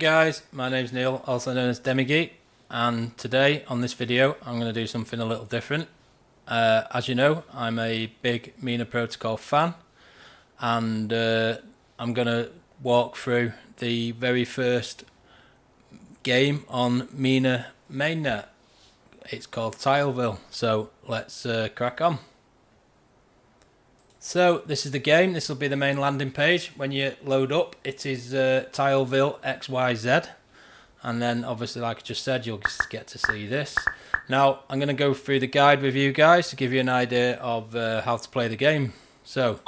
guys, my name's Neil, also known as Demigeek, and today on this video I'm going to do something a little different. As you know, I'm a big Mina Protocol fan, and I'm going to walk through the very first game on Mina Mainnet. It's called TileVille, so let's crack on. So this is the game. This will be the main landing page. When you load up, it is TileVille XYZ, and then obviously, like I just said, you'll just get to see this. Now I'm going to go through the guide with you guys to give you an idea of how to play the game. So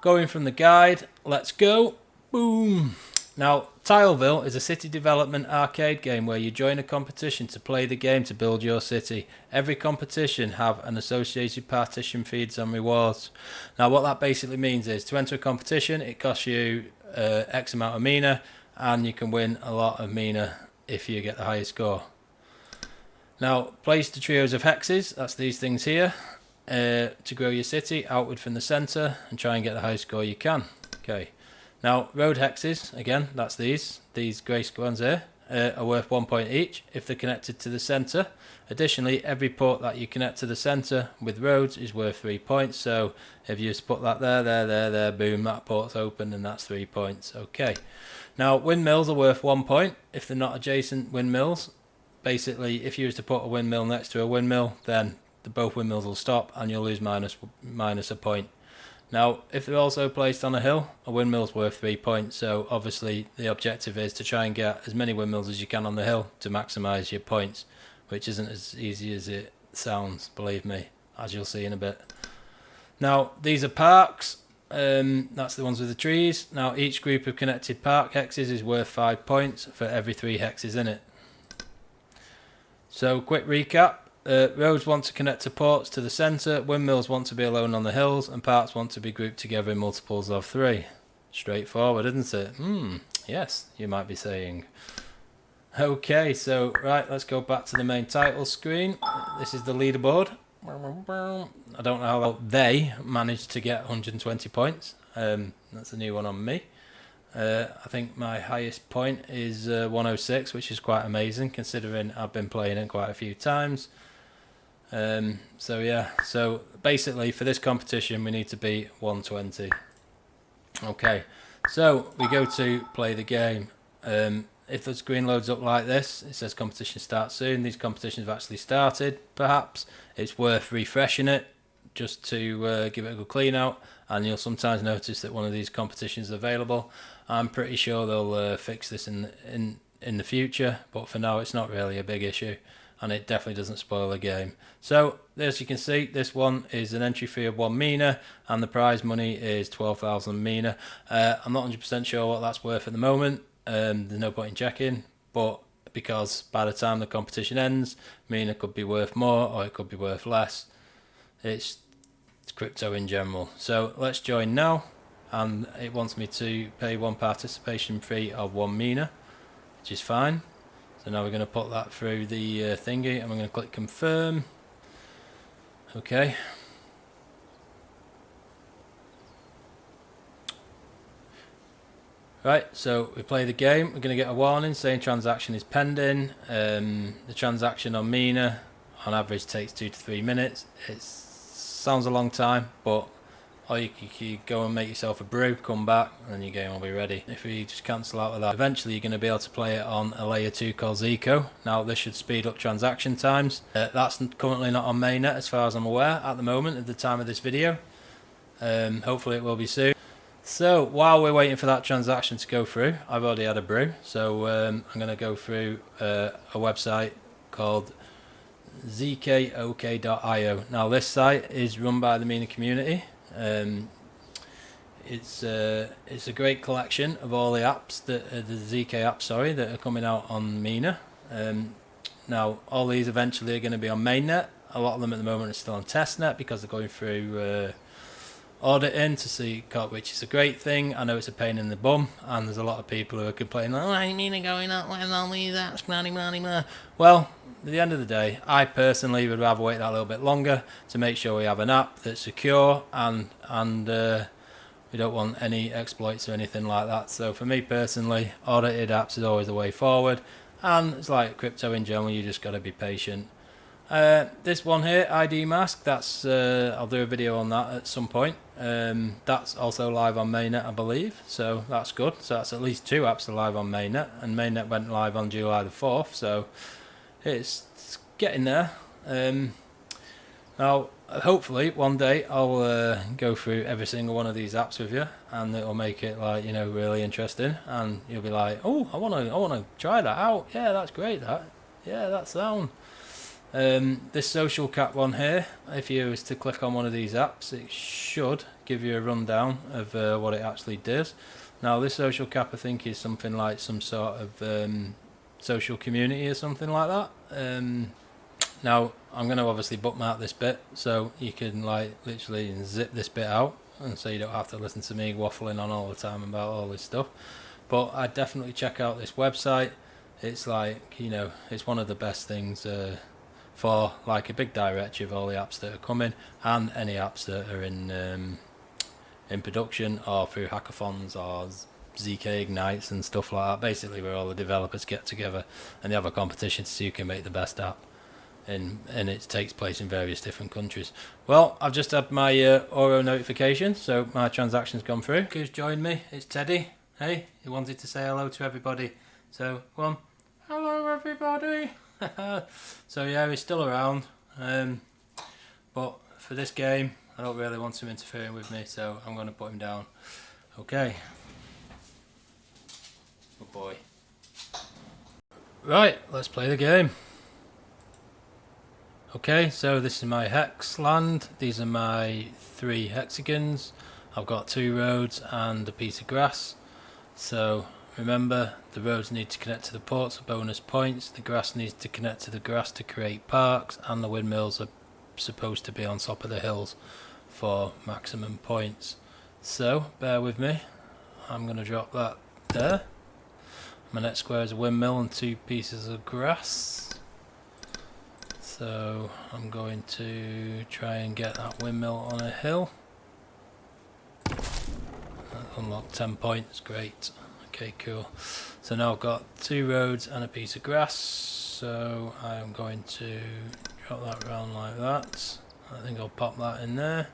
going from the guide, let's go. Boom. Now TileVille is a city development arcade game where you join a competition to play the game to build your city. Every competition have an associated partition feeds and rewards. Now what that basically means is to enter a competition it costs you X amount of Mina, and you can win a lot of Mina if you get the highest score. Now place the trios of hexes, that's these things here, to grow your city outward from the centre and try and get the highest score you can. Okay. Now, road hexes, again, that's these grey squares here, are worth 1 point each if they're connected to the centre. Additionally, every port that you connect to the centre with roads is worth 3 points. So, if you just put that there, boom, that port's open and that's 3 points. Okay. Now, windmills are worth 1 point if they're not adjacent windmills. Basically, if you was to put a windmill next to a windmill, then both windmills will stop and you'll lose minus a point. Now, if they're also placed on a hill, a windmill's worth 3 points, so obviously the objective is to try and get as many windmills as you can on the hill to maximise your points, which isn't as easy as it sounds, believe me, as you'll see in a bit. Now, these are parks, that's the ones with the trees. Now, each group of connected park hexes is worth 5 points for every 3 hexes in it. So, quick recap. Roads want to connect to ports to the centre, windmills want to be alone on the hills, and parks want to be grouped together in multiples of 3. Straightforward, isn't it? Yes, you might be saying. Okay, so right, let's go back to the main title screen. This is the leaderboard. I don't know how they managed to get 120 points. That's a new one on me. I think my highest point is 106, which is quite amazing considering I've been playing it quite a few times. So yeah, so basically for this competition we need to beat 120. Okay, so we go to play the game. If the screen loads up like this, it says competition starts soon. These competitions have actually started. Perhaps it's worth refreshing it just to give it a good clean out, and you'll sometimes notice that one of these competitions is available. I'm pretty sure they'll fix this in the future, but for now it's not really a big issue, and it definitely doesn't spoil the game. So as you can see, this one is an entry fee of 1 Mina, and the prize money is 12,000 Mina. I'm not 100% sure what that's worth at the moment. There's no point in checking, but because by the time the competition ends, Mina could be worth more or it could be worth less. It's crypto in general. So let's join now, and it wants me to pay 1 participation fee of 1 Mina, which is fine. So now we're going to put that through the thingy, and we're going to click confirm. Okay. Right, so we play the game. We're going to get a warning saying transaction is pending. The transaction on Mina on average takes 2 to 3 minutes. It sounds a long time, but or you go and make yourself a brew, come back, and then your game will be ready. If we just cancel out of that, eventually you're going to be able to play it on a layer 2 called Zico. Now this should speed up transaction times. That's currently not on mainnet as far as I'm aware at the moment at the time of this video. Hopefully it will be soon. So while we're waiting for that transaction to go through, I've already had a brew, so I'm going to go through a website called zkok.io. Now this site is run by the Mina community. It's a great collection of all the apps that the ZK apps, that are coming out on Mina. Now all these eventually are going to be on mainnet. A lot of them at the moment are still on testnet because they're going through auditing to see, which is a great thing. I know it's a pain in the bum, and there's a lot of people who are complaining, oh, I Mina going out with all these apps, blah. Well, at the end of the day, I personally would rather wait that little bit longer to make sure we have an app that's secure and We don't want any exploits or anything like that. So for me personally, audited apps is always the way forward, and it's like crypto in general, you just got to be patient. This one here, ID mask, that's I'll do a video on that at some point. That's also live on Mainnet, I believe, so that's good. So that's at least 2 apps are live on Mainnet, and Mainnet went live on July the 4th, so it's getting there. Now hopefully one day I'll go through every single one of these apps with you, and it'll make it, like, you know, really interesting, and you'll be like, oh, I wanna try that out. Yeah, that's great. That's sound. This social cap one here, if you was to click on one of these apps, it should give you a rundown of what it actually does. Now this social cap, I think, is something like some sort of social community or something like that. Now I'm going to obviously bookmark this bit so you can, like, literally zip this bit out, and so you don't have to listen to me waffling on all the time about all this stuff. But I'd definitely check out this website. It's like, you know, it's one of the best things for like a big directory of all the apps that are coming, and any apps that are in production, or through hackathons or ZK Ignites and stuff like that, basically where all the developers get together and they have a competition to see who can make the best app, and it takes place in various different countries. Well, I've just had my Oro notification, so my transaction's gone through. Who's joined me? It's Teddy. Hey, he wanted to say hello to everybody, so go on. Hello everybody. So yeah, he's still around, but for this game I don't really want him interfering with me, so I'm going to put him down. Okay. Good boy. Right, let's play the game. Okay, so this is my hex land. These are my 3 hexagons. I've got 2 roads and a piece of grass. So remember, the roads need to connect to the ports for bonus points, the grass needs to connect to the grass to create parks, and the windmills are supposed to be on top of the hills for maximum points. So bear with me, I'm going to drop that there. My next square is a windmill and 2 pieces of grass. So I'm going to try and get that windmill on a hill. Unlock 10 points, great. Okay, cool. So now I've got 2 roads and a piece of grass, so I'm going to drop that around like that. I think I'll pop that in there.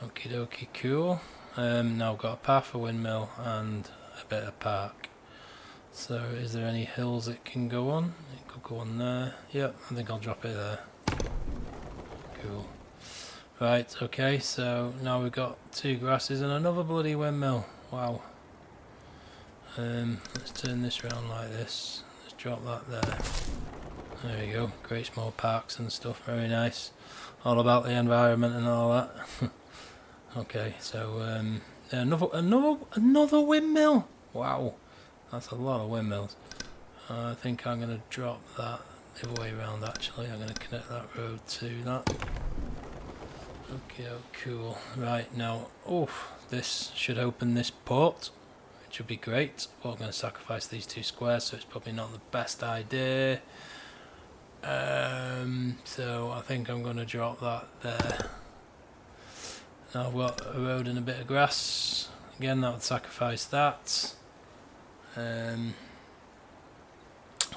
Okie dokie, cool. Now I've got a path, a windmill and a bit of park. So is there any hills it can go on? It could go on there. Yep, I think I'll drop it there. Cool. Right, okay, so now we've got 2 grasses and another bloody windmill. Wow. Let's turn this round like this. Let's drop that there. There we go. Creates more parks and stuff. Very nice. All about the environment and all that. Okay, so yeah, another windmill. Wow, that's a lot of windmills. I think I'm going to drop that the other way around. Actually, I'm going to connect that road to that. Okay, oh, cool. Right now, this should open this port. Should be great, but I'm going to sacrifice these 2 squares, so it's probably not the best idea. So I think I'm going to drop that there. Now I've got a road and a bit of grass. Again, that would sacrifice that. I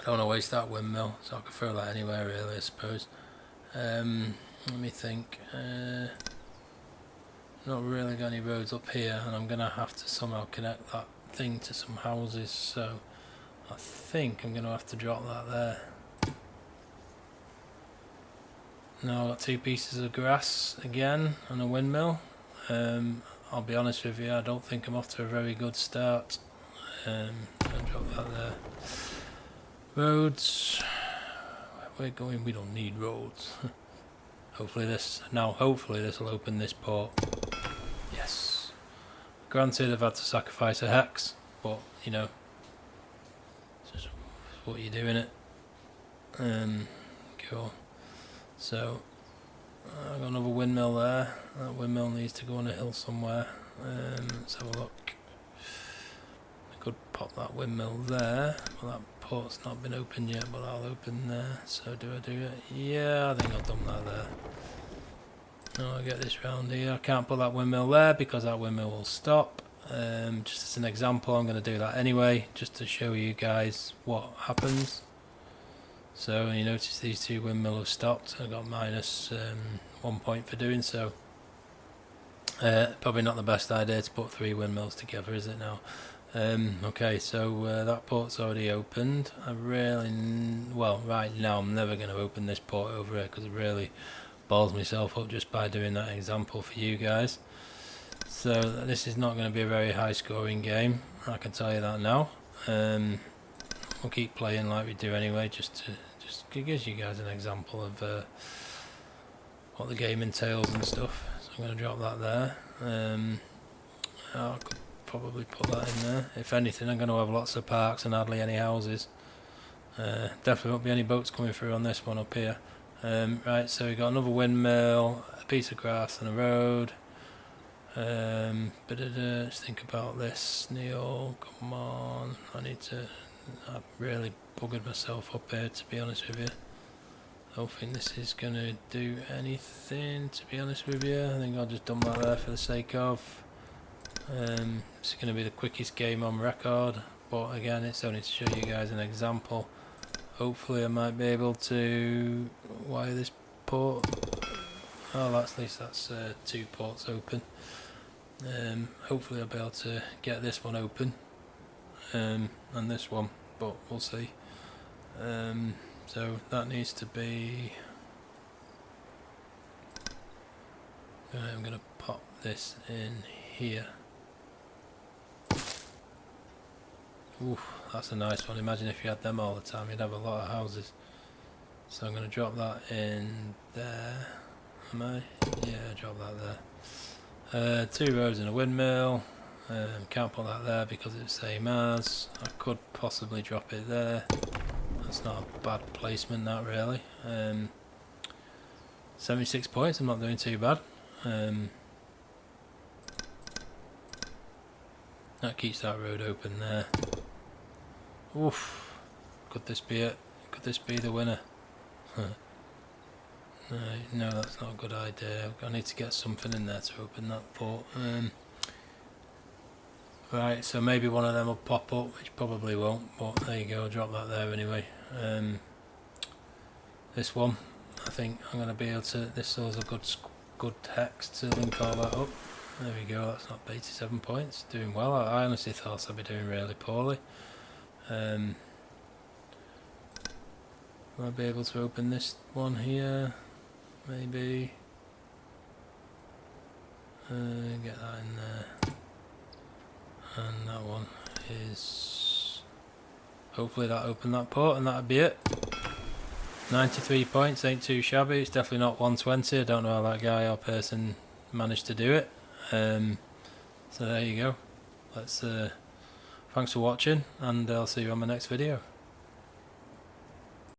don't want to waste that windmill, so I could throw that anywhere really, I suppose. Let me think. Not really got any roads up here, and I'm going to have to somehow connect that thing to some houses, so I think I'm going to have to drop that there. Now I've got 2 pieces of grass again and a windmill. I'll be honest with you, I don't think I'm off to a very good start. I'll drop that there. Roads, where we're going, we don't need roads. Hopefully this will open this port. Yes. Granted, I've had to sacrifice a hex, but you know, it's just what you do in it. Cool. So I've got another windmill there. That windmill needs to go on a hill somewhere. Let's have a look. I could pop that windmill there. Well, that port's not been opened yet, but I'll open there. So do I do it? Yeah, I think I've done that there. Now I'll get this round here. I can't put that windmill there because that windmill will stop. Just as an example, I'm going to do that anyway, just to show you guys what happens. So you notice these two windmills have stopped. I got minus 1 point for doing so. Probably not the best idea to put 3 windmills together, is it now? Okay, so that port's already opened. Well, right now I'm never going to open this port over here because it really balls myself up just by doing that example for you guys. So this is not going to be a very high scoring game, I can tell you that now. We'll keep playing like we do anyway, just gives you guys an example of what the game entails and stuff. So I'm going to drop that there. I could probably put that in there. If anything, I'm going to have lots of parks and hardly any houses. Definitely won't be any boats coming through on this one up here. Right, so we've got another windmill, a piece of grass and a road. Let's think about this, Neil, come on. I've really buggered myself up here, to be honest with you. I don't think this is going to do anything, to be honest with you. I think I'll just dump that there for the sake of. It's going to be the quickest game on record, but again, it's only to show you guys an example. Hopefully I might be able to wire this port. Oh, at least that's 2 ports open. Hopefully I'll be able to get this one open and this one, but we'll see. So that needs to be... I'm going to pop this in here. Ooh, that's a nice one. Imagine if you had them all the time, you'd have a lot of houses. So I'm going to drop that in there. Am I? Yeah, drop that there. 2 roads and a windmill. Can't put that there because it's the same as. I could possibly drop it there. That's not a bad placement, that really. 76 points, I'm not doing too bad. That keeps that road open there. Oof. Could this be it? Could this be the winner? No, that's not a good idea. I need to get something in there to open that port. Right, so maybe one of them will pop up, which probably won't, but there you go, I'll drop that there anyway. This one, I think I'm going to be able to, this is a good hex to link all that up. There we go, that's not 87 points, doing well. I honestly thought I'd be doing really poorly. Will I be able to open this one here? Maybe. Get that in there. And that one is... Hopefully that opened that port and that'll be it. 93 points, ain't too shabby. It's definitely not 120. I don't know how that guy or person managed to do it. So there you go. Thanks for watching, and I'll see you on my next video.